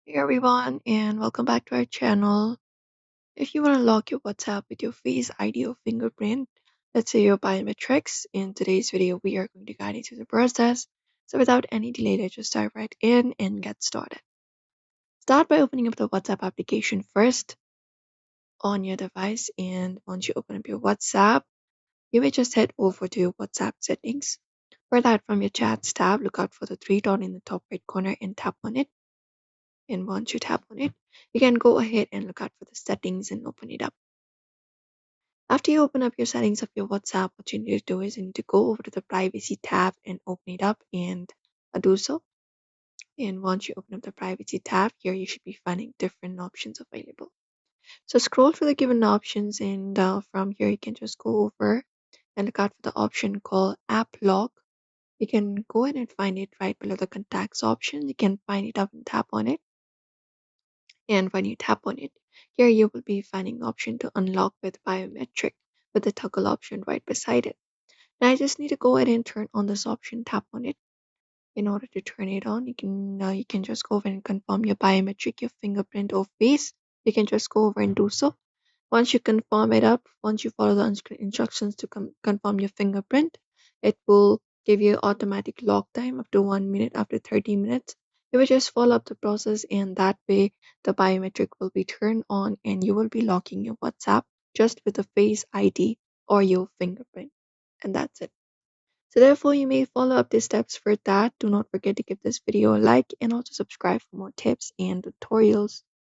Hey everyone, and welcome back to our channel. If you want to lock your WhatsApp with your Face ID or fingerprint, let's say your biometrics, in today's video we are going to guide you through the process. So without any delay, let's just dive right in and get started. Start by opening up the WhatsApp application first on your device, and once you open up your WhatsApp, you may just head over to your WhatsApp settings. For that, from your chats tab, look out for the three dot in the top right corner and tap on it. And once you tap on it, you can go ahead and look out for the settings and open it up. After you open up your settings of your WhatsApp, what you need to do is you need to go over to the privacy tab and open it up and do so. And once you open up the privacy tab, here you should be finding different options available. So scroll through the given options, and from here you can just go over and look out for the option called App Lock. You can go ahead and find it right below the contacts option. You can find it up and tap on it. And when you tap on it, here you will be finding option to unlock with biometric with the toggle option right beside it. Now I just need to go ahead and turn on this option, tap on it. In order to turn it on, you can just go over and confirm your biometric, your fingerprint or face. You can just go over and do so. Once you confirm it up, once you follow the instructions to confirm your fingerprint, it will give you automatic lock time up to 1 minute. After 30 minutes, you will just follow up the process, and that way the biometric will be turned on and you will be locking your WhatsApp just with the face ID or your fingerprint. And that's it. So therefore, you may follow up these steps. For that, do not forget to give this video a like and also subscribe for more tips and tutorials.